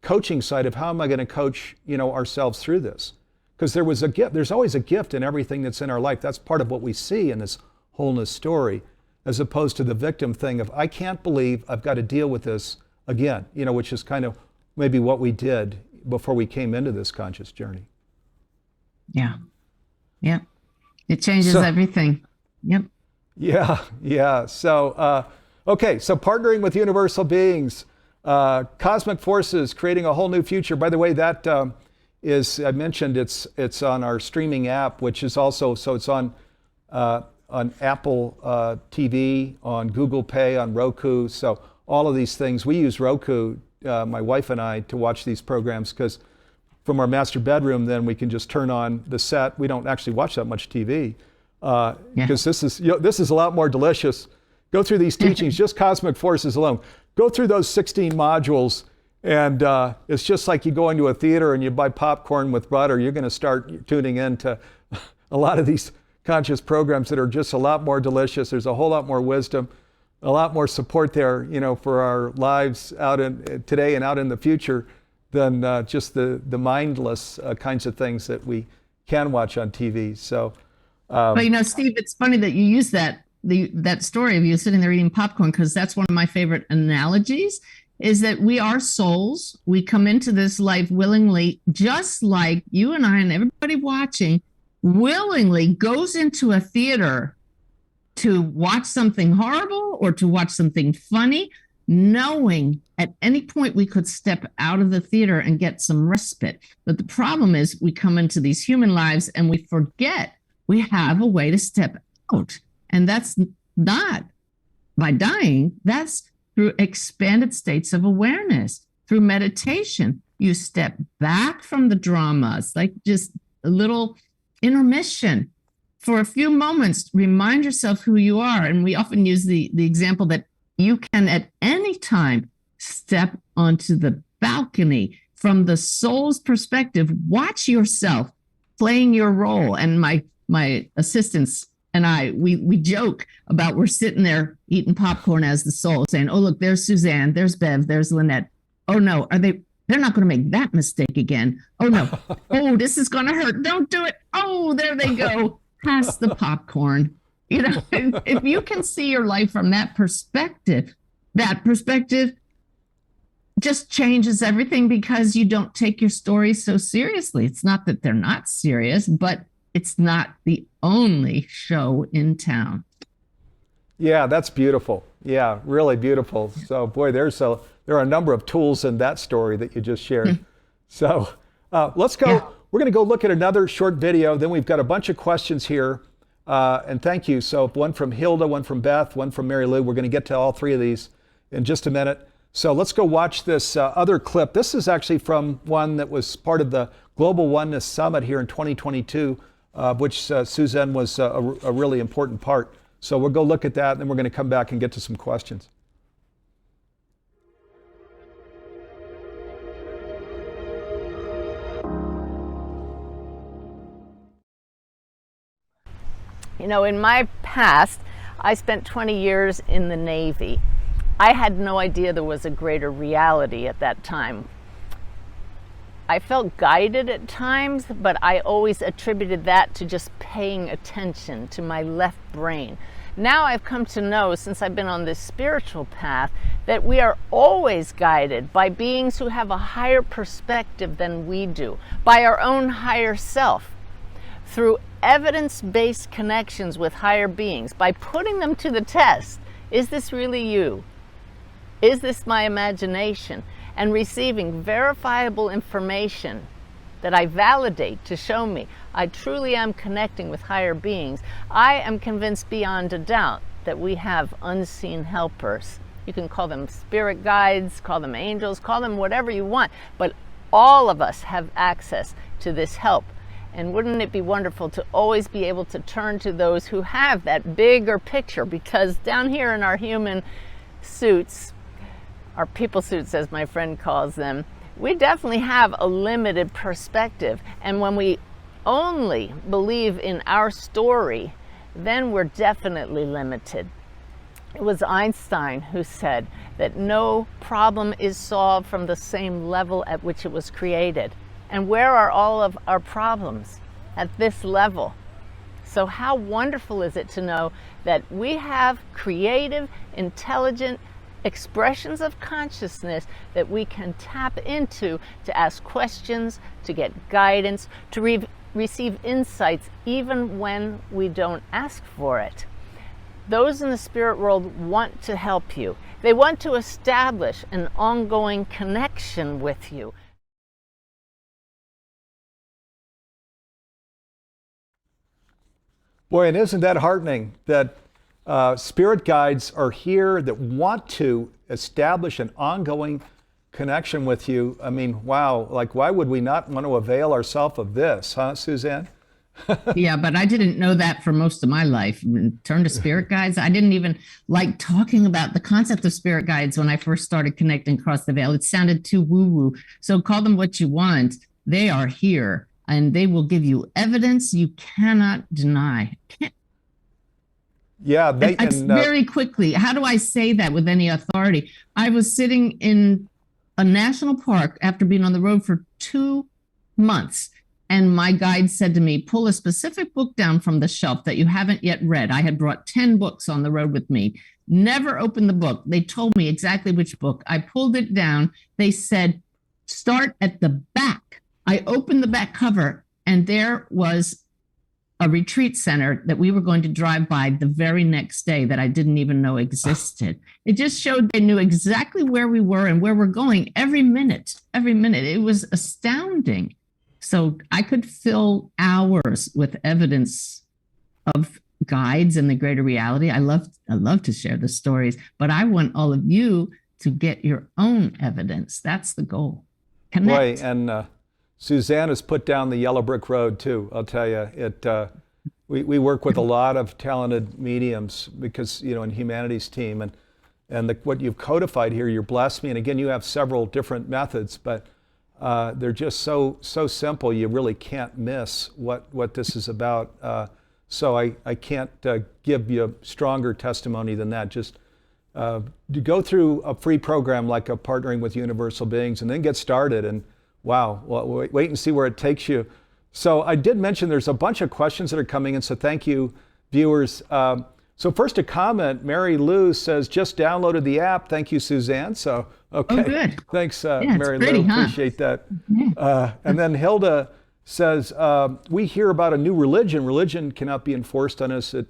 S1: coaching side of, how am I going to coach, ourselves through this? Because there's always a gift in everything that's in our life. That's part of what we see in this wholeness story, as opposed to the victim thing of, I can't believe I've got to deal with this again, which is kind of maybe what we did before we came into this conscious journey.
S2: Yeah. Yeah. It changes everything. Yep.
S1: Yeah. So, okay. So partnering with universal beings, cosmic forces, creating a whole new future. By the way, that I mentioned it's on our streaming app, which is also, so it's on Apple TV, on Google Pay, on Roku. So all of these things, we use Roku, my wife and I, to watch these programs, because from our master bedroom, then we can just turn on the set. We don't actually watch that much TV, because this is a lot more delicious. Go through these teachings, just cosmic forces alone. Go through those 16 modules, and it's just like you go into a theater and you buy popcorn with butter. You're going to start tuning into a lot of these conscious programs that are just a lot more delicious. There's a whole lot more wisdom, a lot more support there, for our lives out in today and out in the future, than just the mindless kinds of things that we can watch on TV. So,
S2: but Steve, it's funny that you use that story of you sitting there eating popcorn, because that's one of my favorite analogies. Is that we are souls. We come into this life willingly, just like you and I and everybody watching willingly goes into a theater to watch something horrible or to watch something funny, knowing at any point we could step out of the theater and get some respite. But the problem is, we come into these human lives and we forget we have a way to step out. And that's not by dying, that's through expanded states of awareness, through meditation. You step back from the dramas, like just a little intermission for a few moments. Remind yourself who you are. And we often use the example that you can at any time step onto the balcony from the soul's perspective. Watch yourself playing your role. And my assistants and I, we joke about, we're sitting there eating popcorn as the soul, saying, oh, look, there's Suzanne, there's Bev, there's Lynette. Oh no, they're not going to make that mistake again. Oh no. Oh, this is going to hurt. Don't do it. Oh, there they go. Pass the popcorn. If you can see your life from that perspective just changes everything, because you don't take your story so seriously. It's not that they're not serious, but it's not the only show in town.
S1: Yeah, that's beautiful. Yeah, really beautiful. So, boy, there are a number of tools in that story that you just shared. So let's go. Yeah. We're going to go look at another short video. Then we've got a bunch of questions here. And thank you. So one from Hilda, one from Beth, one from Mary Lou. We're going to get to all three of these in just a minute. So let's go watch this other clip. This is actually from one that was part of the Global Oneness Summit here in 2022. which Suzanne was a really important part. So we'll go look at that, and then we're going to come back and get to some questions.
S3: You know, in my past, I spent 20 years in the Navy. I had no idea there was a greater reality at that time. I felt guided at times, but I always attributed that to just paying attention to my left brain. Now I've come to know, since I've been on this spiritual path, that we are always guided by beings who have a higher perspective than we do, by our own higher self, through evidence-based connections with higher beings, by putting them to the test. Is this really you? Is this my imagination? And receiving verifiable information that I validate to show me I truly am connecting with higher beings. I am convinced beyond a doubt that we have unseen helpers. You can call them spirit guides, call them angels, call them whatever you want, but all of us have access to this help. And wouldn't it be wonderful to always be able to turn to those who have that bigger picture? Because down here in our human suits, our people suits as my friend calls them, we definitely have a limited perspective. And when we only believe in our story, then we're definitely limited. It was Einstein who said that no problem is solved from the same level at which it was created. And where are all of our problems? At this level. So how wonderful is it to know that we have creative, intelligent expressions of consciousness that we can tap into to ask questions, to get guidance, to receive insights even when we don't ask for it. Those in the spirit world want to help you. They want to establish an ongoing connection with you.
S1: Boy, and isn't that heartening that spirit guides are here that want to establish an ongoing connection with you? I mean, wow, like why would we not want to avail ourselves of this, huh, Suzanne?
S2: Yeah, but I didn't know that for most of my life. Turn to spirit guides. I didn't even like talking about the concept of spirit guides when I first started connecting across the veil. It sounded too woo-woo. So call them what you want. They are here. And they will give you evidence you cannot deny.
S1: Yeah,
S2: very quickly. How do I say that with any authority? I was sitting in a national park after being on the road for 2 months, and my guide said to me, pull a specific book down from the shelf that you haven't yet read. I had brought 10 books on the road with me. Never opened the book. They told me exactly which book. I pulled it down. They said, start at the back. I opened the back cover, and there was a retreat center that we were going to drive by the very next day that I didn't even know existed. It just showed they knew exactly where we were and where we're going every minute, every minute. It was astounding. So I could fill hours with evidence of guides and the greater reality. I love to share the stories, but I want all of you to get your own evidence. That's the goal. Connect.
S1: Boy, and Suzanne has put down the yellow brick road too. I'll tell you, we work with a lot of talented mediums because, you know, in Humanities team, and what you've codified here, you're blessed me. And again, you have several different methods, but they're just so simple. You really can't miss what this is about. So I can't give you a stronger testimony than that. Just to go through a free program like a Partnering with Universal Beings, and then get started. And wow, well, wait and see where it takes you. So I did mention there's a bunch of questions that are coming in, so thank you, viewers. So first a comment, Mary Lou says, just downloaded the app. Thank you, Suzanne. So, okay.
S2: Oh, good.
S1: Thanks,
S2: Yeah,
S1: Mary
S2: pretty,
S1: Lou.
S2: huh?
S1: Appreciate that.
S2: Yeah.
S1: And then Hilda says, we hear about a new religion. Religion cannot be enforced on us. It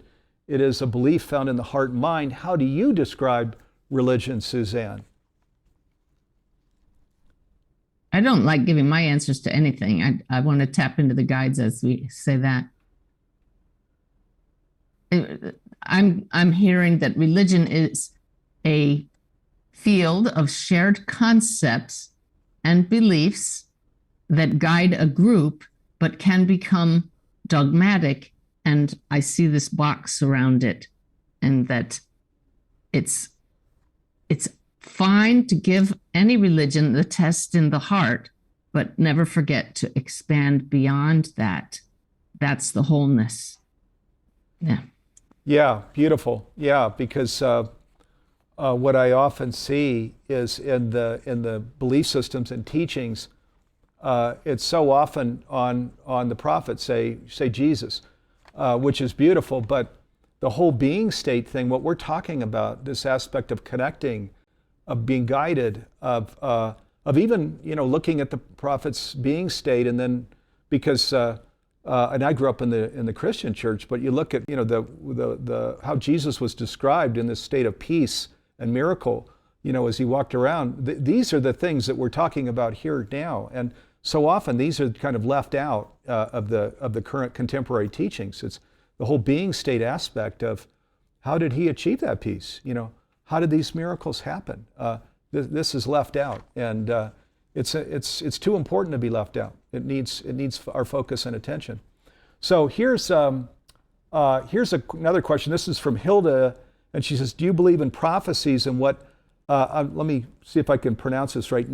S1: is a belief found in the heart and mind. How do you describe religion, Suzanne?
S2: I don't like giving my answers to anything. I want to tap into the guides as we say that. I'm hearing that religion is a field of shared concepts and beliefs that guide a group, but can become dogmatic and I see this box around it, and that it's fine to give any religion the test in the heart, but never forget to expand beyond that. That's the wholeness. Yeah.
S1: Yeah, beautiful. Yeah, because what I often see is in the belief systems and teachings, it's so often on the prophet, say Jesus, which is beautiful, but the whole being state thing, what we're talking about, this aspect of connecting, of being guided, of even looking at the prophet's being state, and then because and I grew up in the Christian church, but you look at the how Jesus was described in this state of peace and miracle, as he walked around. These are the things that we're talking about here now, and so often these are kind of left out of the current contemporary teachings. It's the whole being state aspect of how did he achieve that peace? How did these miracles happen? This is left out, and it's too important to be left out. It needs our focus and attention. So here's another question. This is from Hilda, and she says, "Do you believe in prophecies and what?" Let me see if I can pronounce this right.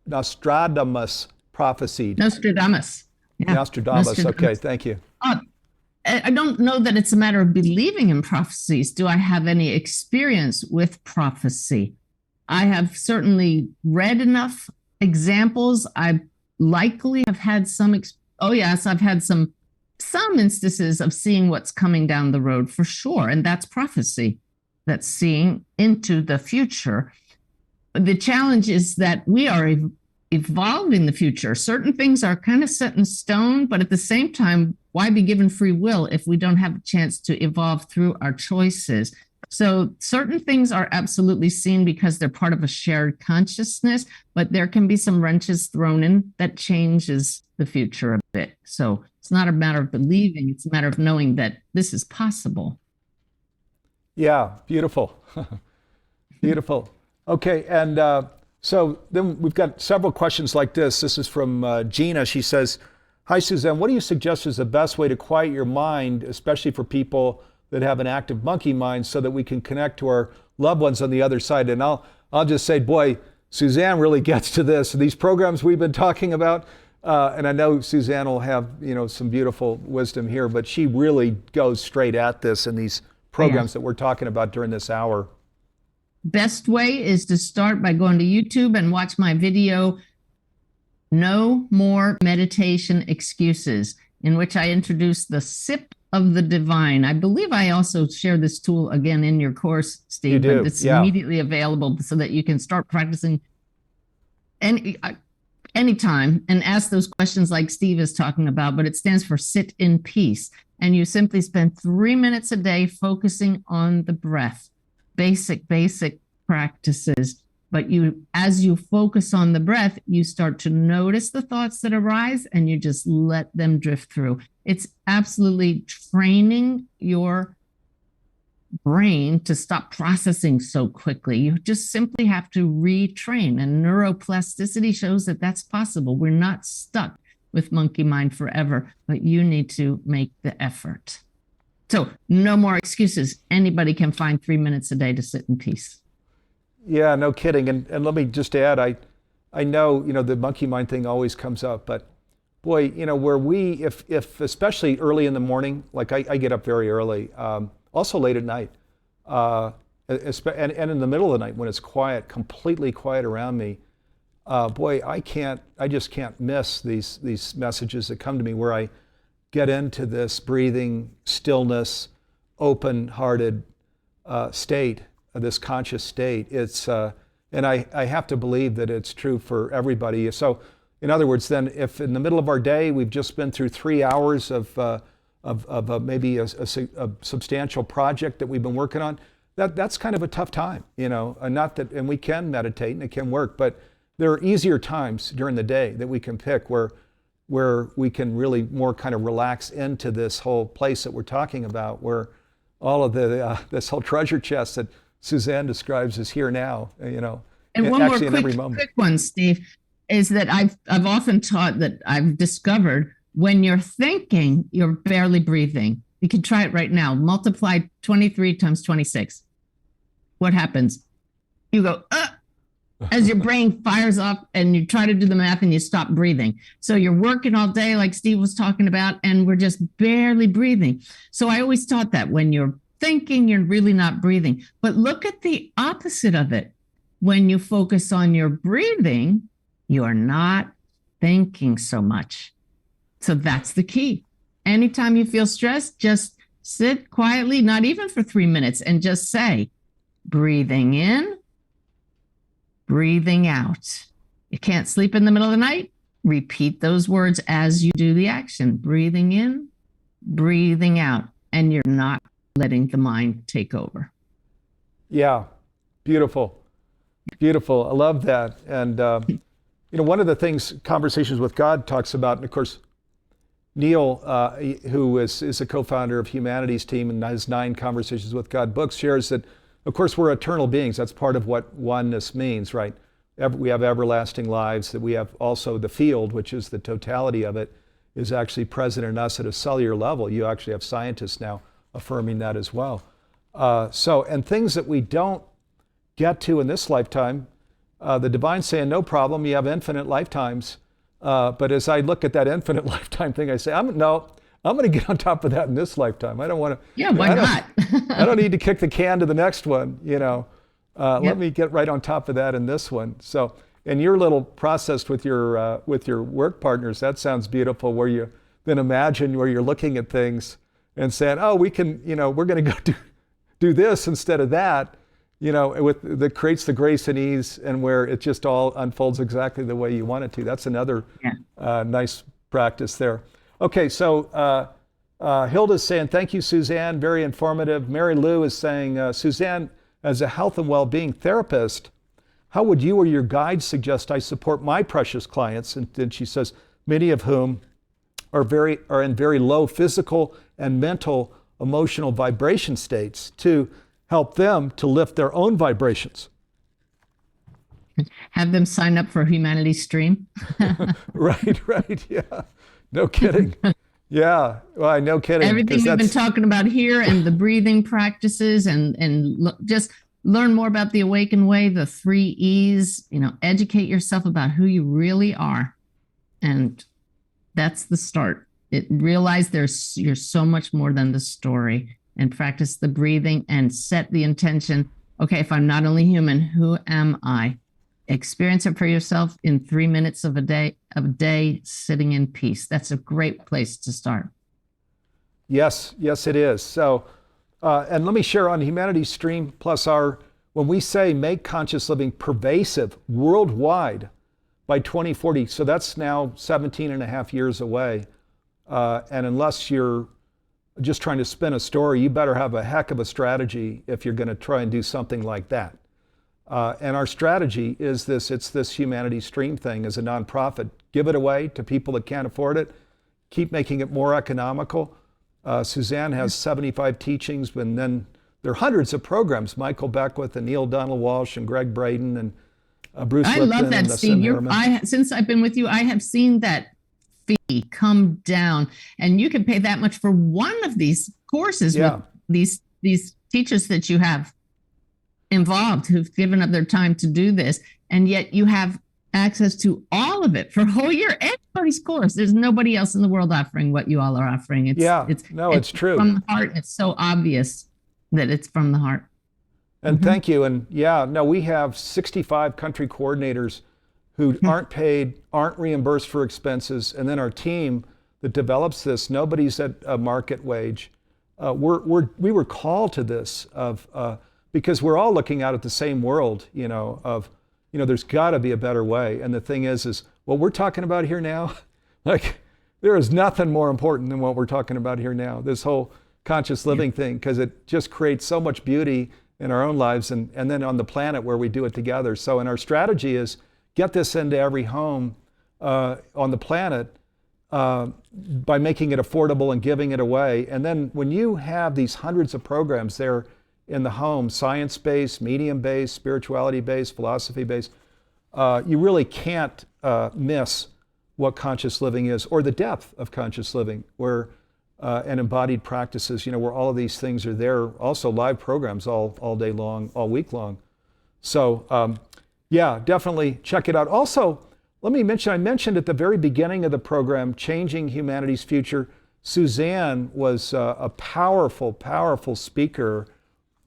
S1: Nostradamus prophesied.
S2: Nostradamus. Yeah.
S1: Nostradamus. Okay, thank you.
S2: I don't know that it's a matter of believing in prophecies. Do I have any experience with prophecy? I have certainly read enough examples. I likely have had some. I've had some instances of seeing what's coming down the road for sure, and that's prophecy. That's seeing into the future. The challenge is that we are evolving the future. Certain things are kind of set in stone, but at the same time, why be given free will if we don't have a chance to evolve through our choices? So certain things are absolutely seen because they're part of a shared consciousness, but there can be some wrenches thrown in that changes the future a bit. So it's not a matter of believing, it's a matter of knowing that this is possible.
S1: Yeah, beautiful. Beautiful. Okay, and so then we've got several questions like this. This is from Gina. She says, "Hi, Suzanne, what do you suggest is the best way to quiet your mind, especially for people that have an active monkey mind, so that we can connect to our loved ones on the other side?" And I'll just say, boy, Suzanne really gets to this. These programs we've been talking about, and I know Suzanne will have some beautiful wisdom here, but she really goes straight at this in these programs that we're talking about during this hour.
S2: Best way is to start by going to YouTube and watch my video, No More Meditation Excuses, in which I introduce the sip of the divine. I believe I also share this tool again in your course, Steve.
S1: You do,
S2: but it's
S1: yeah.
S2: Immediately available so that you can start practicing anytime and ask those questions like Steve is talking about, but it stands for sit in peace. And you simply spend 3 minutes a day focusing on the breath. Basic practices. But as you focus on the breath, you start to notice the thoughts that arise and you just let them drift through. It's absolutely training your brain to stop processing so quickly. You just simply have to retrain, and neuroplasticity shows that that's possible. We're not stuck with monkey mind forever, but you need to make the effort. So no more excuses. Anybody can find 3 minutes a day to sit in peace.
S1: Yeah, no kidding. And let me just add, I know, the monkey mind thing always comes up, but boy, where if especially early in the morning, like I get up very early, also late at night, and in the middle of the night when it's quiet, completely quiet around me, boy, I just can't miss these messages that come to me where I get into this breathing, stillness, open-hearted state, this conscious state. It's and I have to believe that it's true for everybody. So, in other words, then, if in the middle of our day we've just been through 3 hours of maybe a substantial project that we've been working on, that's kind of a tough time, and not that, and we can meditate and it can work, but there are easier times during the day that we can pick where we can really more kind of relax into this whole place that we're talking about, where all of this whole treasure chest that Suzanne describes is here now,
S2: And one
S1: actually
S2: more
S1: in every moment.
S2: quick one, Steve, is that I've often taught that I've discovered When you're thinking, you're barely breathing. You can try it right now. Multiply 23 times 26. What happens? You go, as your brain fires up and you try to do the math and you stop breathing. So you're working all day, like Steve was talking about, and we're just barely breathing. So I always taught that when you're thinking, you're really not breathing. But look at the opposite of it. When you focus on your breathing, you are not thinking so much. So that's the key. Anytime you feel stressed, just sit quietly, not even for 3 minutes, and just say, breathing in, breathing out. You can't sleep in the middle of the night? Repeat those words as you do the action. Breathing in, breathing out, and you're not letting the mind take over.
S1: Yeah, beautiful. Beautiful. I love that. And, one of the things Conversations with God talks about, and of course, Neil, who is a co-founder of Humanity's Team and has 9 Conversations with God books, shares that, of course, we're eternal beings. That's part of what oneness means, right? We have everlasting lives, that we have also the field, which is the totality of it, is actually present in us at a cellular level. You actually have scientists now affirming that as well. And things that we don't get to in this lifetime, the divine's saying, no problem, you have infinite lifetimes. But as I look at that infinite lifetime thing, I say, I'm going to get on top of that in this lifetime. I don't want to.
S2: Yeah, why not?
S1: I don't need to kick the can to the next one, Yep. Let me get right on top of that in this one. So, and your little process with your work partners, that sounds beautiful, where you then imagine where you're looking at things and saying, oh, we can, we're going to go do this instead of that, that creates the grace and ease, and where it just all unfolds exactly the way you want it to. That's another nice practice there. Okay, so Hilda's saying, thank you, Suzanne, very informative. Mary Lou is saying, Suzanne, as a health and well-being therapist, how would you or your guide suggest I support my precious clients? And then she says, many of whom are in very low physical and mental, emotional vibration states, to help them to lift their own vibrations.
S2: Have them sign up for Humanity Stream.
S1: Right, yeah. No kidding. Yeah, well, no kidding.
S2: Everything we've been talking about here, and the breathing practices, and just learn more about the Awakened Way, the 3 E's, educate yourself about who you really are. And that's the start. Realize you're so much more than the story, and practice the breathing and set the intention. Okay, if I'm not only human, who am I? Experience it for yourself in 3 minutes of a day, sitting in peace. That's a great place to start.
S1: Yes, it is. So, and let me share on Humanity Stream Plus when we say make conscious living pervasive worldwide by 2040, so that's now 17 and a half years away. And unless you're just trying to spin a story, you better have a heck of a strategy if you're going to try and do something like that. And our strategy is it's this Humanity Stream thing as a nonprofit. Give it away to people that can't afford it. Keep making it more economical. Suzanne has 75 teachings, and then there are hundreds of programs. Michael Beckwith and Neil Donald Walsh and Greg Braden and Bruce Lipton.
S2: I love that, Steve. Since I've been with you, I have seen that fee come down, and you can pay that much for one of these courses with these teachers that you have involved, who've given up their time to do this, and yet you have access to all of it for a whole year. Everybody's course. There's nobody else in the world offering what you all are offering. It's true. From the heart. It's so obvious that it's from the heart.
S1: And thank you. And we have 65 country coordinators who aren't paid, aren't reimbursed for expenses, and then our team that develops this, nobody's at a market wage. We were called to this because we're all looking out at the same world, there's got to be a better way. And the thing is what we're talking about here now, like, there is nothing more important than what we're talking about here now, this whole conscious living thing, because it just creates so much beauty in our own lives and then on the planet where we do it together. So, and our strategy is get this into every home on the planet by making it affordable and giving it away. And then when you have these hundreds of programs there in the home, science-based, medium-based, spirituality-based, philosophy-based, you really can't miss what conscious living is, or the depth of conscious living, where and embodied practices, where all of these things are there. Also live programs all day long, all week long. So yeah, definitely check it out. Also, let me mention, I mentioned at the very beginning of the program, Changing Humanity's Future. Suzanne was a powerful, powerful speaker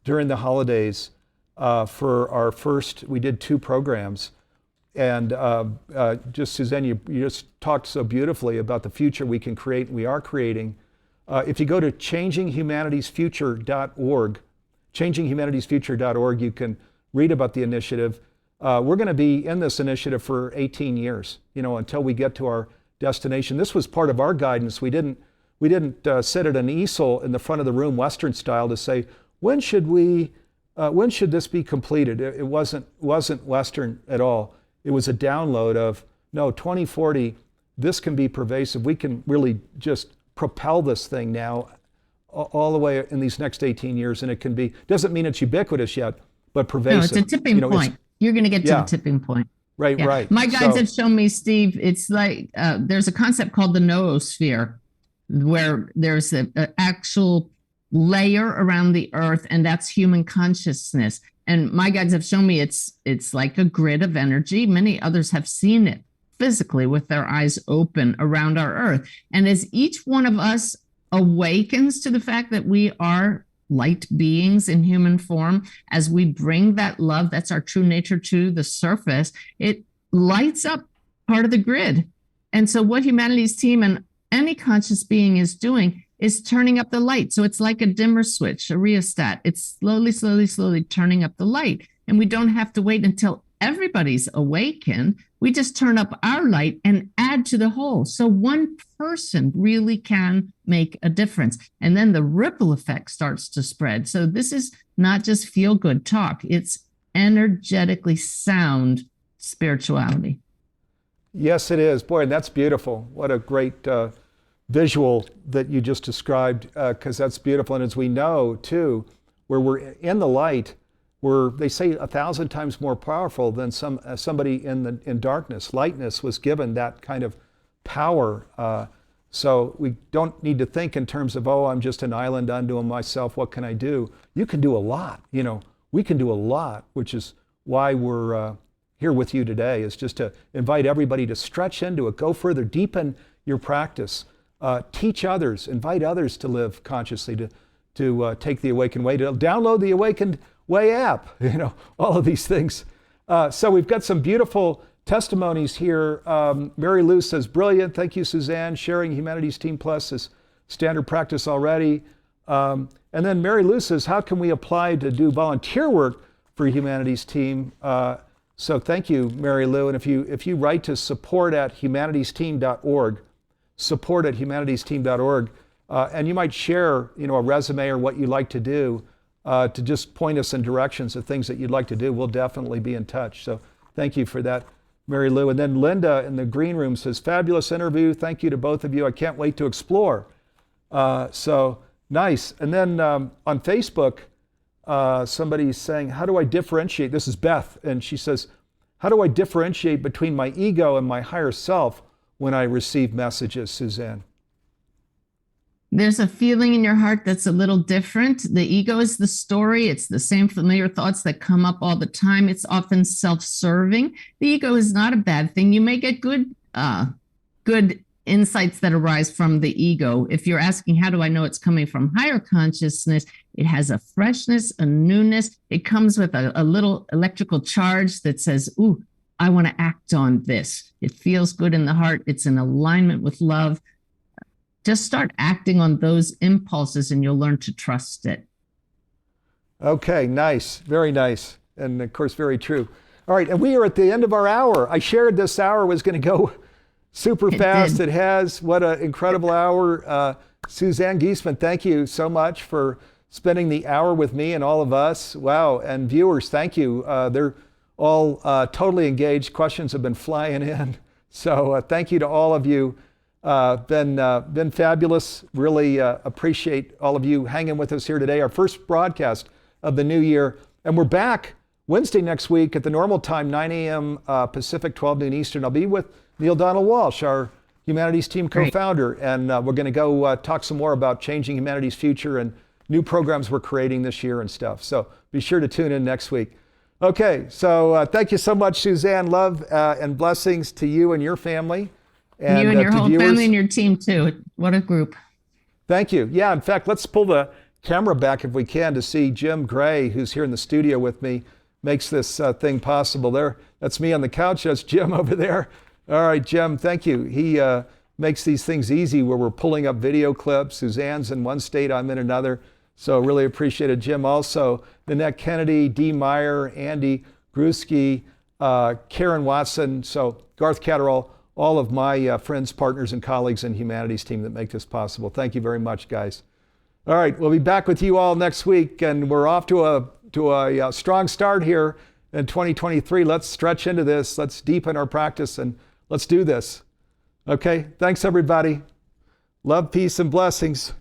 S1: during the holidays for our first, we did 2 programs. And just Suzanne, you just talked so beautifully about the future we can create and we are creating. If you go to changinghumanitiesfuture.org, changinghumanitiesfuture.org, you can read about the initiative. We're going to be in this initiative for 18 years, until we get to our destination. This was part of our guidance. We didn't sit at an easel in the front of the room, Western style, to say, when should this be completed? It wasn't Western at all. It was a download of, no, 2040, this can be pervasive. We can really just propel this thing now all the way in these next 18 years, and it can be, doesn't mean it's ubiquitous yet, but pervasive.
S2: No, it's a tipping point. You're going to get to the tipping point.
S1: Right,
S2: yeah.
S1: Right.
S2: My guides have shown me, Steve, it's like there's a concept called the noosphere, where there's an actual layer around the earth, and that's human consciousness. And my guides have shown me it's like a grid of energy. Many others have seen it physically with their eyes open around our earth. And as each one of us awakens to the fact that we are light beings in human form, as we bring that love, that's our true nature, to the surface, it lights up part of the grid. And so what Humanity's Team and any conscious being is doing is turning up the light. So it's like a dimmer switch, a rheostat. It's slowly, slowly, slowly turning up the light. And we don't have to wait until everybody's awakened. We just turn up our light and add to the whole. So one person really can make a difference. And then the ripple effect starts to spread. So this is not just feel-good talk. It's energetically sound spirituality.
S1: Yes, it is. Boy, that's beautiful. What a great visual that you just described, because that's beautiful. And as we know, too, where we're in the light, they say 1,000 times more powerful than somebody in darkness. Lightness was given that kind of power. So we don't need to think in terms of, I'm just an island unto myself. What can I do? You can do a lot. We can do a lot, which is why we're here with you today, is just to invite everybody to stretch into it, go further, deepen your practice, teach others, invite others to live consciously, to take the Awakened Way, to download the Awakened Way app, all of these things. So we've got some beautiful testimonies here. Mary Lou says, brilliant. Thank you, Suzanne. Sharing Humanities Team Plus is standard practice already. And then Mary Lou says, how can we apply to do volunteer work for Humanities Team? So thank you, Mary Lou. And if you write to support@humanitiesteam.org, support@humanitiesteam.org, and you might share, a resume or what you'd like to do, to just point us in directions of things that you'd like to do, we'll definitely be in touch. So thank you for that, Mary Lou. And then Linda in the green room says, fabulous interview. Thank you to both of you. I can't wait to explore. So nice. And then on Facebook, somebody's saying, how do I differentiate? This is Beth, and she says, how do I differentiate between my ego and my higher self when I receive messages, Suzanne?
S2: There's a feeling in your heart that's a little different. The ego is the story. It's the same familiar thoughts that come up all the time. It's often self-serving. The ego is not a bad thing. You may get good insights that arise from the ego. If you're asking, how do I know it's coming from higher consciousness? It has a freshness, a newness. It comes with a little electrical charge that says, ooh, I want to act on this. It feels good in the heart. It's in alignment with love. Just start acting on those impulses and you'll learn to trust it.
S1: Okay, nice. Very nice. And of course, very true. All right, and we are at the end of our hour. I shared this hour was going to go super fast. It has. What an incredible hour. Suzanne Giesemann, thank you so much for spending the hour with me and all of us. Wow. And viewers, thank you. They're all totally engaged. Questions have been flying in. So thank you to all of you. Been fabulous. Really appreciate all of you hanging with us here today. Our first broadcast of the new year. And we're back Wednesday next week at the normal time, 9 a.m. Pacific, 12 noon Eastern. I'll be with Neil Donald Walsh, our Humanities Team
S2: Great.
S1: co-founder, and we're going to go talk some more about changing humanity's future and new programs we're creating this year and stuff. So be sure to tune in next week. Okay, so thank you so much, Suzanne. Love and blessings to you and your family.
S2: And you and your
S1: to
S2: whole
S1: viewers,
S2: family and your team too. What a group.
S1: Thank you. Yeah, in fact, let's pull the camera back if we can to see Jim Gray, who's here in the studio with me, makes this thing possible. There, that's me on the couch. That's Jim over there. All right, Jim, thank you. He makes these things easy where we're pulling up video clips. Suzanne's in one state, I'm in another. So really appreciate it, Jim. Also, Nanette Kennedy, Dee Meyer, Andy Gruski, Karen Watson, so Garth Catterall, all of my friends, partners, and colleagues in Humanities Team that make this possible. Thank you very much, guys. All right, we'll be back with you all next week, and we're off to a strong start here in 2023. Let's stretch into this. Let's deepen our practice, and let's do this. Okay, thanks, everybody. Love, peace, and blessings.